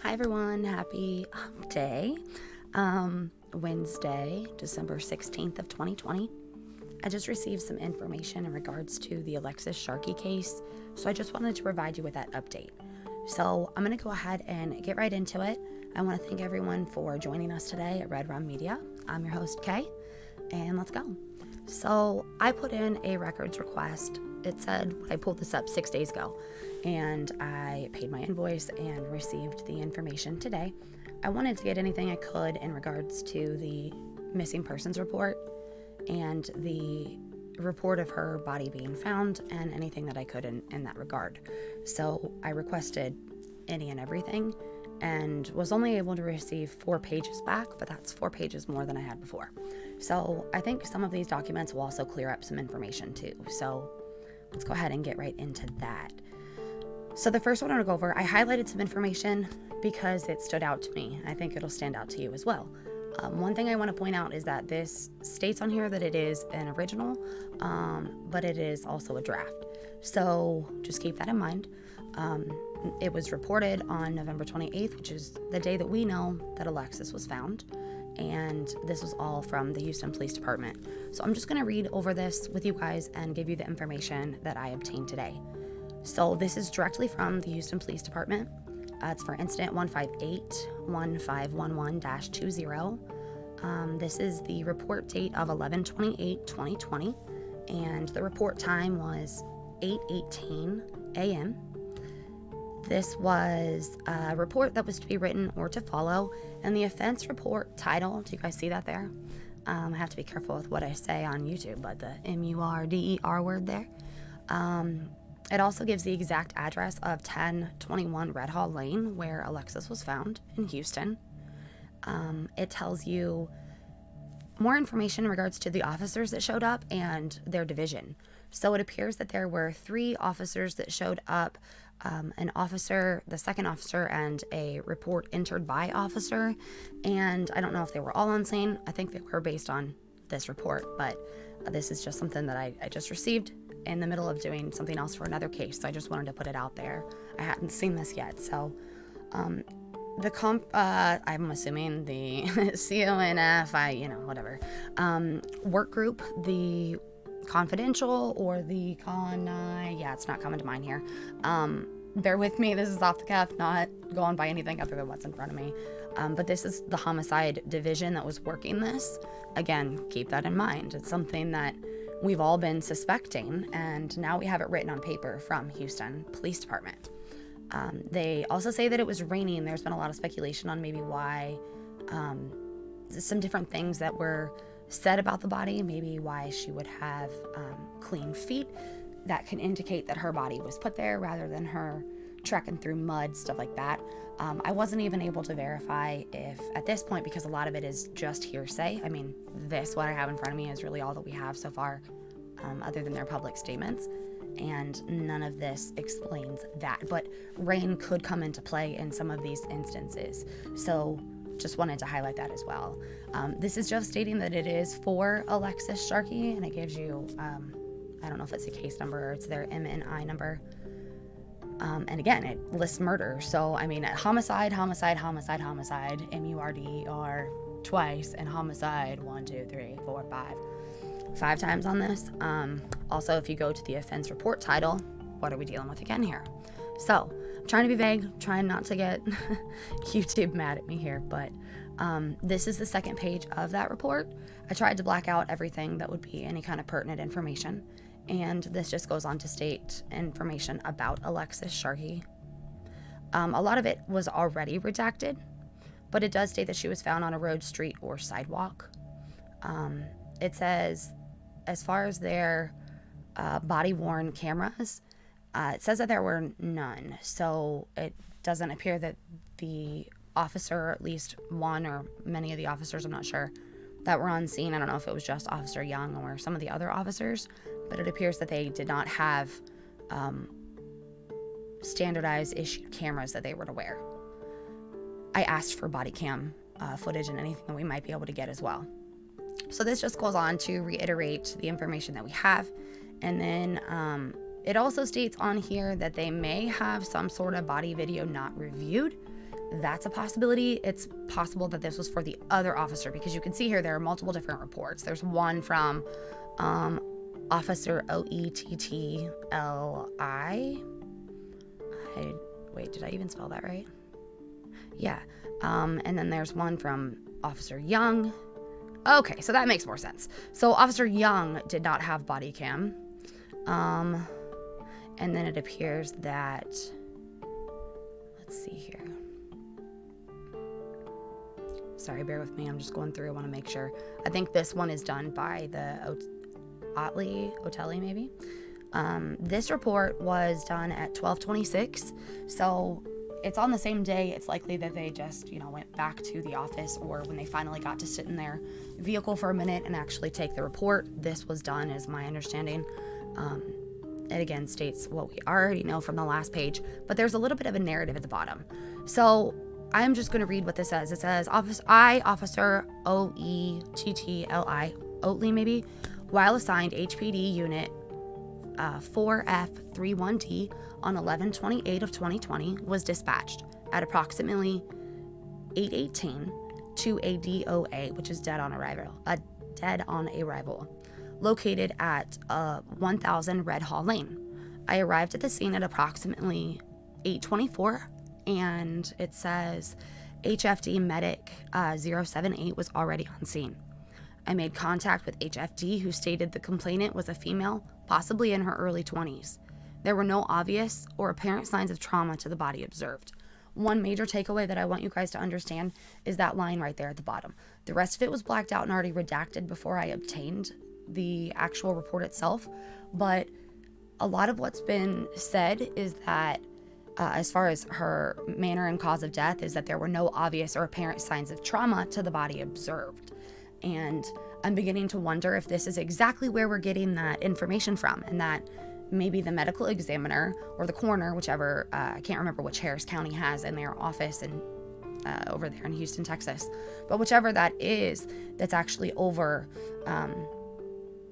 Hi everyone, happy hump day. Wednesday, December 16th of 2020. I just received some information in regards to the Alexis Sharkey case, so I just wanted to provide you with that update. So I'm going to go ahead and get right into it. I want to thank everyone for joining us today at redruM Media. I'm your host, Kay, and let's go. So I put in a records request. It said, I pulled this up 6 days ago, and I paid my invoice and received the information today. I wanted to get anything I could in regards to the missing persons report and the report of her body being found and anything that I could in that regard. So I requested any and everything and was only able to receive 4 pages back, but that's 4 pages more than I had before. So I think some of these documents will also clear up some information too. So let's go ahead and get right into that. So the first one I'm going to go over, I highlighted some information because it stood out to me. I think it'll stand out to you as well. One thing I want to point out is that this states on here that it is an original, but it is also a draft. So just keep that in mind. It was reported on November 28th, which is the day that we know that Alexis was found. And this was all from the Houston Police Department. So I'm just going to read over this with you guys and give you the information that I obtained today. So this is directly from the Houston Police Department. It's for incident 158-1511-20. This is the report date of 11/28/2020, and the report time was 8:18 a.m. This was a report that was to be written or to follow, and the offense report title, do you guys see that there? I have to be careful with what I say on YouTube, but the MURDER word there. It also gives the exact address of 1021 Red Hall Lane, where Alexis was found in Houston. It tells you more information in regards to the officers that showed up and their division. So it appears that there were 3 officers that showed up, an officer, the second officer, and a report entered by officer. And I don't know if they were all on scene. I think they were based on this report, but this is just something that I just received in the middle of doing something else for another case. So I just wanted to put it out there. I hadn't seen this yet. So I'm assuming the CONF, whatever, work group, the confidential or the it's not coming to mind here. Bear with me, this is off the cuff, not going by anything other than what's in front of me. But this is the homicide division that was working this. Again, keep that in mind. It's something that we've all been suspecting, and now we have it written on paper from Houston Police Department. They also say that it was raining. There's been a lot of speculation on maybe why, some different things that were said about the body, maybe why she would have clean feet. That can indicate that her body was put there rather than her trekking through mud, stuff like that. I wasn't even able to verify if at this point, because a lot of it is just hearsay. I mean, what I have in front of me is really all that we have so far, other than their public statements. And none of this explains that. But rain could come into play in some of these instances. So just wanted to highlight that as well. This is just stating that it is for Alexis Sharkey, and it gives you, I don't know if it's a case number or it's their MNI number. And again, it lists murder. So, I mean, homicide, MURDER twice, and homicide 1, 2, 3, 4, 5 times on this. Also, if you go to the offense report title, what are we dealing with again here? So, I'm trying to be vague, trying not to get YouTube mad at me here, but this is the second page of that report. I tried to black out everything that would be any kind of pertinent information, and this just goes on to state information about Alexis Sharkey. A lot of it was already redacted, but it does state that she was found on a road, street, or sidewalk. It says, as far as their body-worn cameras, it says that there were none, so it doesn't appear that the officer, or at least one or many of the officers, I'm not sure, that were on scene, I don't know if it was just Officer Young or some of the other officers, but it appears that they did not have standardized issued cameras that they were to wear. I asked for body cam footage and anything that we might be able to get as well. So this just goes on to reiterate the information that we have. And then it also states on here that they may have some sort of body video not reviewed. that's a possibility. It's possible that this was for the other officer, because you can see here there are multiple different reports. There's one from Officer OETTLI. Wait, did I even spell that right? Yeah. And then there's one from Officer Young. Okay, so that makes more sense. So Officer Young did not have body cam. And then it appears that, let's see here. Sorry, bear with me. I'm just going through. I want to make sure. I think this one is done by the Otelli, maybe. This report was done at 12:26. So it's on the same day. It's likely that they just, went back to the office, or when they finally got to sit in their vehicle for a minute and actually take the report. This was done, is my understanding. It again states what we already know from the last page, but there's a little bit of a narrative at the bottom. So I'm just going to read what this says. It says, Officer OETTLI, Oatley maybe, while assigned HPD Unit 4F31D on 11/28 of 2020, was dispatched at approximately 8:18 to a DOA, which is dead on arrival, located at 1000 Red Hall Lane. I arrived at the scene at approximately 8:24, and it says HFD Medic 078 was already on scene. I made contact with HFD, who stated the complainant was a female, possibly in her early 20s. There were no obvious or apparent signs of trauma to the body observed. One major takeaway that I want you guys to understand is that line right there at the bottom. The rest of it was blacked out and already redacted before I obtained the actual report itself, but a lot of what's been said is that as far as her manner and cause of death, is that there were no obvious or apparent signs of trauma to the body observed. And I'm beginning to wonder if this is exactly where we're getting that information from, and that maybe the medical examiner or the coroner, whichever, I can't remember which Harris County has in their office and over there in Houston, Texas, but whichever that is, that's actually over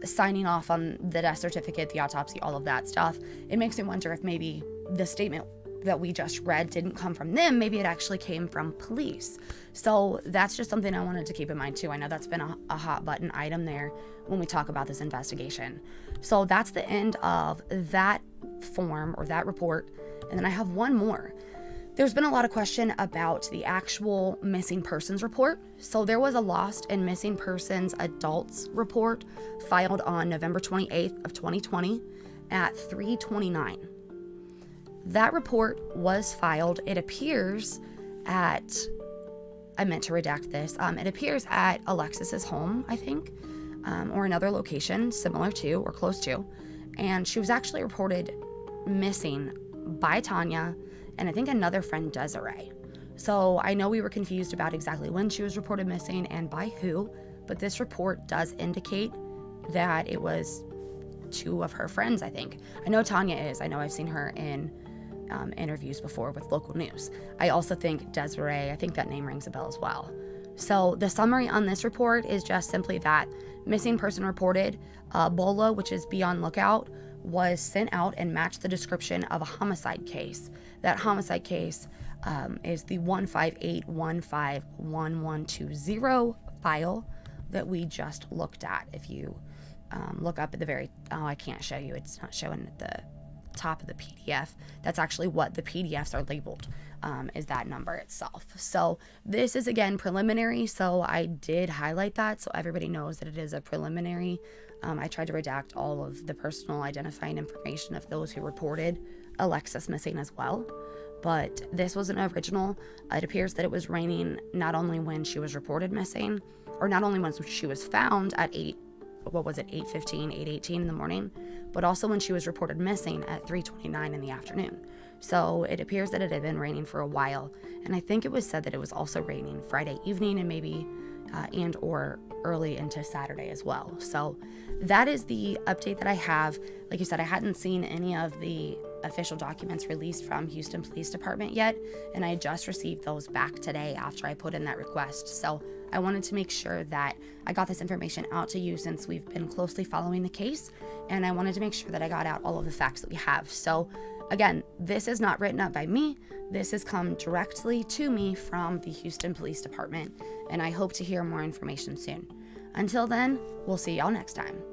signing off on the death certificate, the autopsy, all of that stuff. It makes me wonder if maybe the statement that we just read didn't come from them. Maybe it actually came from police. So that's just something I wanted to keep in mind too. I know that's been a hot button item there when we talk about this investigation. So that's the end of that form, or that report. And then I have one more. There's been a lot of question about the actual missing persons report. So there was a lost and missing persons adults report filed on November 28th of 2020 at 3:29. That report was filed, it appears at, I meant to redact this, it appears at Alexis's home, I think, or another location similar to or close to, and she was actually reported missing by Tanya and I think another friend, Desiree. So I know we were confused about exactly when she was reported missing and by who, but this report does indicate that it was two of her friends, I think. I know Tanya is. I know I've seen her in interviews before with local news. I also think Desiree, I think that name rings a bell as well. So the summary on this report is just simply that missing person reported, BOLA, which is be on lookout, was sent out and matched the description of a homicide case. That homicide case is the 158151120 file that we just looked at. If you look up at the very, I can't show you, it's not showing at the top of the PDF. That's actually what the PDFs are labeled, is that number itself. So this is again preliminary, so I did highlight that so everybody knows that it is a preliminary. I tried to redact all of the personal identifying information of those who reported Alexis missing as well, but this was an original. It appears that it was raining not only when she was reported missing, or not only when she was found at 8:15, 8:18 in the morning, but also when she was reported missing at 3:29 in the afternoon. So it appears that it had been raining for a while, and I think it was said that it was also raining Friday evening and maybe and or early into Saturday as well. So that is the update that I have. Like you said, I hadn't seen any of the official documents released from Houston Police Department yet, and I just received those back today after I put in that request. So I wanted to make sure that I got this information out to you since we've been closely following the case, and I wanted to make sure that I got out all of the facts that we have. So again, this is not written up by me. This has come directly to me from the Houston Police Department, and I hope to hear more information soon. Until then, we'll see y'all next time.